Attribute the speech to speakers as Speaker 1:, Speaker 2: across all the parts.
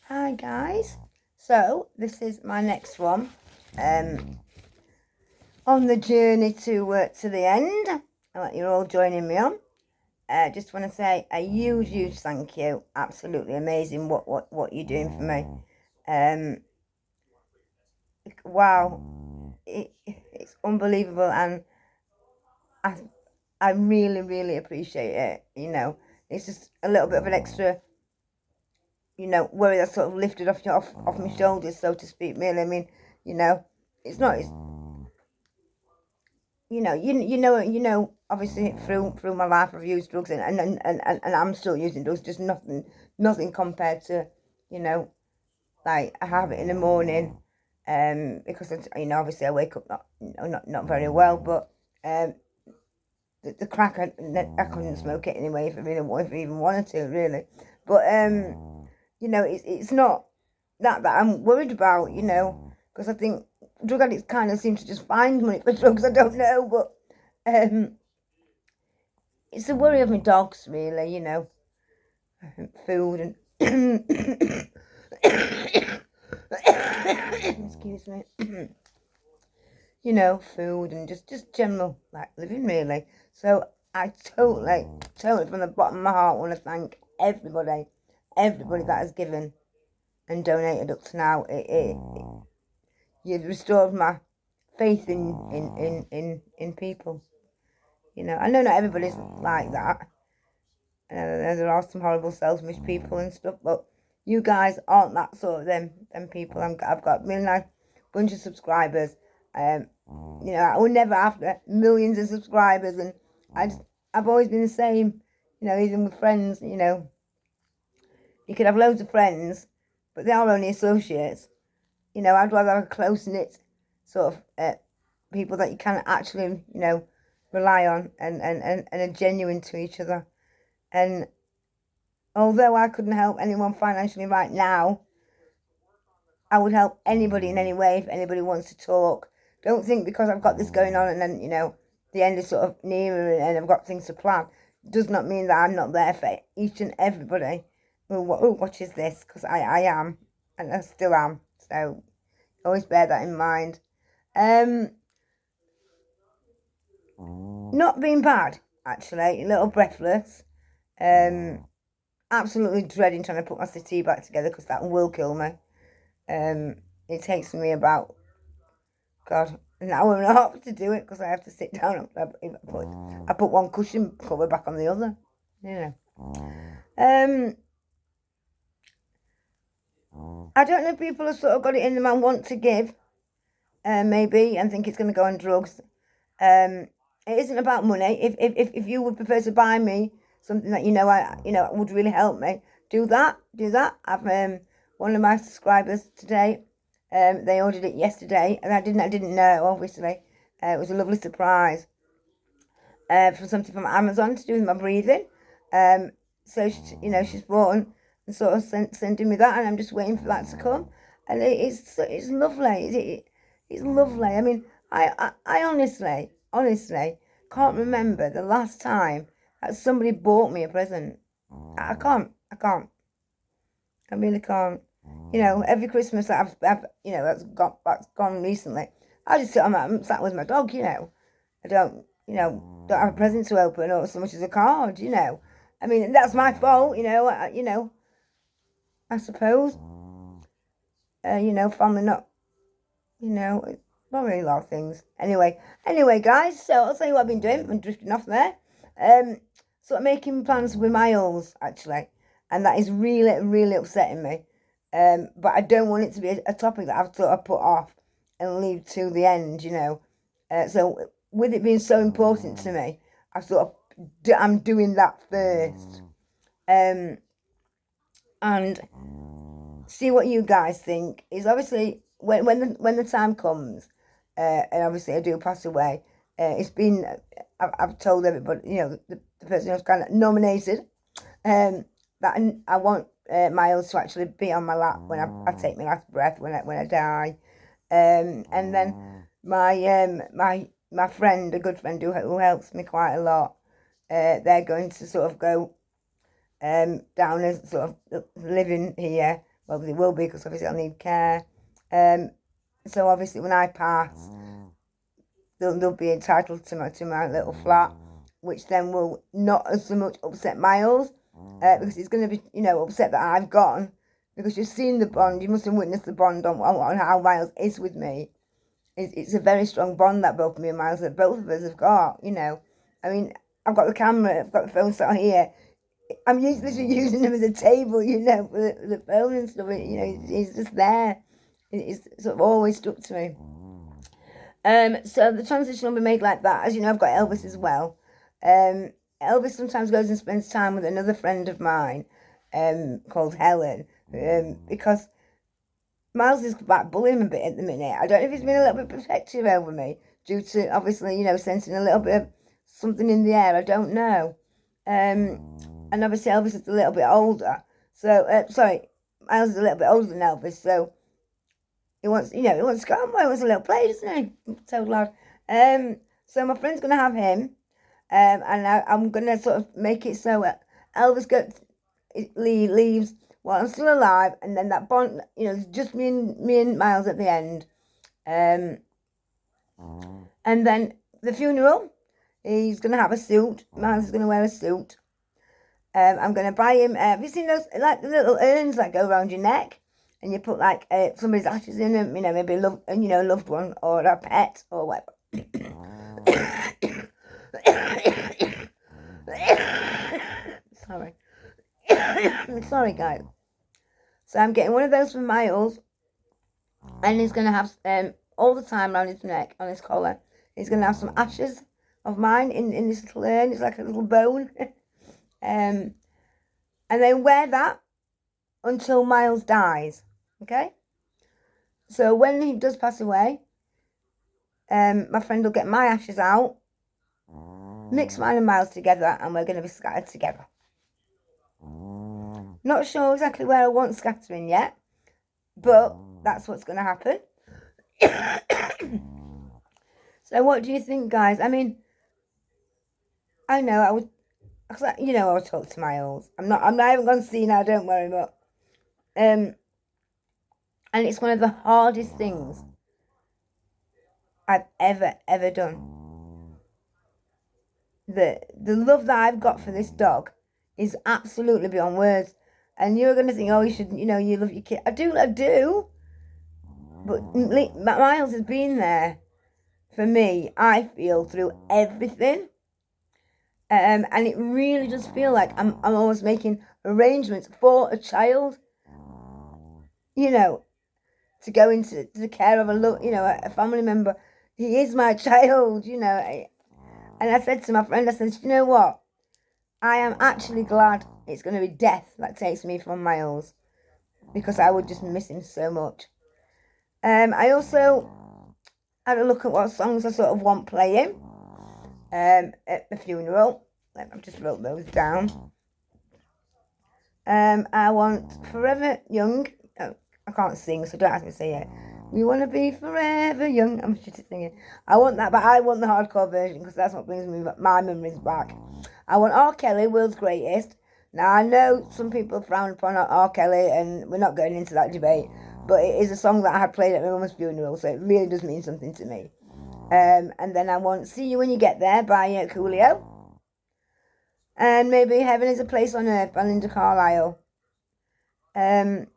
Speaker 1: Hi guys, so this is my next one on the journey to the end that you're all joining me on. Just want to say a huge thank you. Absolutely amazing what you're doing for me. Wow, it's unbelievable, and I I really appreciate it. It's just a little bit of an extra worry that's sort of lifted off my shoulders, so to speak. Really, I mean, it's not. Obviously through my life I've used drugs, and I'm still using drugs, just nothing compared to, like I have it in the morning, because obviously I wake up not very well, but the crack I couldn't smoke it anyway if I even wanted to, really, but it's not that I'm worried about, because I think drug addicts kind of seem to just find money for drugs. I don't know, but it's the worry of my dogs, really, food and excuse me, food and just general like living, really. So I totally from the bottom of my heart want to thank everybody that has given and donated up to now. You've restored my faith in people. I know not everybody's like that. There are some horrible selfish people and stuff, but you guys aren't that sort of them people. I've got a really nice bunch of subscribers. I will never after millions of subscribers, and I've always been the same. Even with friends. You could have loads of friends, but they are only associates. I'd rather have a close knit sort of people that you can actually, rely on and are genuine to each other. And although I couldn't help anyone financially right now, I would help anybody in any way if anybody wants to talk. Don't think because I've got this going on and then, the end is sort of nearer and I've got things to plan, does not mean that I'm not there for each and everybody who watches this, because I am, and I still am. So always bear that in mind. Not being bad, actually, a little breathless. Absolutely dreading trying to put my city back together, because that will kill me. It takes me about, God, an hour and a half to do it, because I have to sit down. I put one cushion cover back on the other. I don't know if people have sort of got it in them and want to give, maybe, and think it's going to go on drugs. It isn't about money. If you would prefer to buy me something that would really help me, do that. I've one of my subscribers today. They ordered it yesterday, and I didn't know. Obviously, it was a lovely surprise. For something from Amazon to do with my breathing. So she's bought and sort of sending me that, and I'm just waiting for that to come. And it's lovely. It's lovely. I mean, I honestly can't remember the last time that somebody bought me a present. I can't. I really can't. Every Christmas that I've that's gone recently, I just I'm sat with my dog. I don't have a present to open or so much as a card. I mean, that's my fault. I suppose. Family not. Not really a lot of things. Anyway, guys. So I'll tell you what I've been doing. I'm drifting off there. Sort of making plans with Miles, actually, and that is really upsetting me. But I don't want it to be a topic that I've sort of put off and leave to the end. So with it being so important to me, I'm doing that first. And see what you guys think. Is obviously when the time comes, and obviously I do pass away. It's been I've told everybody, the person who's kind of nominated, that I want Miles to actually be on my lap when I take my last breath, when I die. And then my friend, a good friend who helps me quite a lot, they're going to sort of go down as sort of living here Well, they will be, because obviously I'll need care. So obviously when I pass, they'll be entitled to my little flat, which then will not as so much upset Miles, because he's going to be, upset that I've gone, because you've seen the bond, you must have witnessed the bond on how Miles is with me. It's a very strong bond that both me and Miles, that both of us have got, I mean, I've got the camera, I've got the phone set here. I'm literally using him as a table, for the phone and stuff. He's just there. It's sort of always stuck to me. So the transition will be made like that. As you know, I've got Elvis as well. Elvis sometimes goes and spends time with another friend of mine, called Helen, because Miles is back bullying him a bit at the minute. I don't know if he's been a little bit protective over me due to, obviously, sensing a little bit of something in the air. I don't know. And obviously Elvis is a little bit older. So, Miles is a little bit older than Elvis, so he wants to go on. He wants a little play, doesn't he? So loud. So my friend's going to have him, and I'm going to sort of make it so Elvis leaves while I'm still alive, and then that bond, just me and Miles at the end. And then the funeral, he's going to have a suit. Miles is going to wear a suit. I'm going to buy him, have you seen those, like the little urns that go around your neck? And you put like somebody's ashes in them, maybe a loved one or a pet or whatever. Sorry. Sorry, guys. So I'm getting one of those for Miles, and he's going to have all the time around his neck, on his collar. He's going to have some ashes of mine in this little urn. It's like a little bone. And then wear that until Miles dies. Okay? So when he does pass away, my friend will get my ashes out, mix mine and Miles together, and we're going to be scattered together. Not sure exactly where I want scattering yet, but that's what's going to happen. So what do you think, guys? I mean, I know I would, I'll talk to Miles. I haven't gone to see now, don't worry, but and it's one of the hardest things I've ever done. The love that I've got for this dog is absolutely beyond words. And you're going to think, oh, you should, you love your kid. I do. But Miles has been there for me, I feel, through everything. And it really does feel like I'm always making arrangements for a child, to go into the care of a family member. He is my child, And I said to my friend, I said, you know what? I am actually glad it's going to be death that takes me from Miles, because I would just miss him so much. I also had a look at what songs I sort of want playing at the funeral. I've just wrote those down. I want Forever Young. Oh, I can't sing, so don't ask me to say it. We want to be forever young. I'm just singing. I want that, but I want the hardcore version, because that's what brings me my memories back. I want R. Kelly, World's Greatest. Now, I know some people frown upon R. Kelly, and we're not going into that debate, but it is a song that I had played at my mum's funeral, so it really does mean something to me. And then I want See You When You Get There by Coolio. And maybe Heaven Is a Place on Earth by Linda Carlisle. And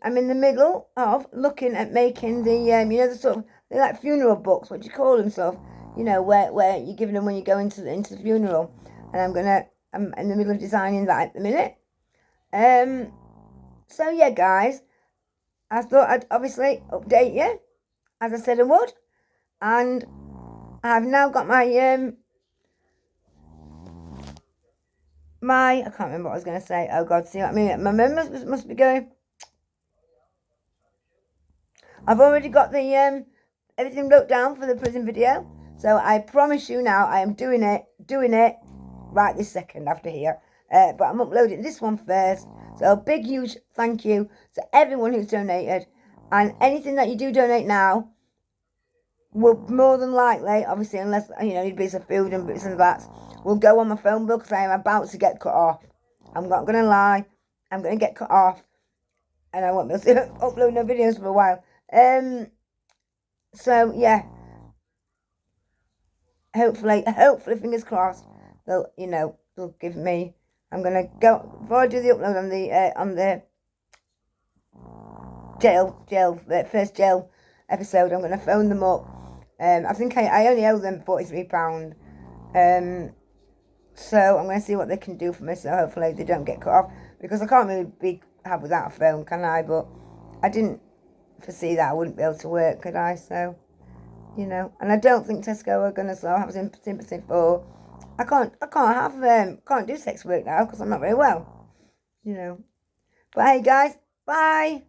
Speaker 1: I'm in the middle of looking at making the, the sort of, they're like funeral books, what do you call them, sort of, where you're giving them when you go into the funeral. And I'm in the middle of designing that at the minute. So yeah, guys, I thought I'd obviously update you, as I said I would. And I've now got my, I can't remember what I was going to say. Oh God, see what I mean? My memories must be going. I've already got the everything wrote down for the prison video, so I promise you now I am doing it right this second after here. But I'm uploading this one first. So a big huge thank you to everyone who's donated, and anything that you do donate now will more than likely, obviously unless need bits of food and bits and that, will go on my phone bill, because I am about to get cut off. I'm not gonna lie. I'm going to get cut off and I won't be able to upload no videos for a while. So yeah, hopefully, fingers crossed, they'll give me. I'm gonna go before I do the upload on the first jail episode. I'm gonna phone them up. I think I only owe them £43. So I'm gonna see what they can do for me. So hopefully they don't get cut off, because I can't really have without a phone, can I? But I didn't foresee that I wouldn't be able to work, could I? So, and I don't think Tesco are gonna have sympathy for. I can't do sex work now because I'm not very well, But hey, guys, bye.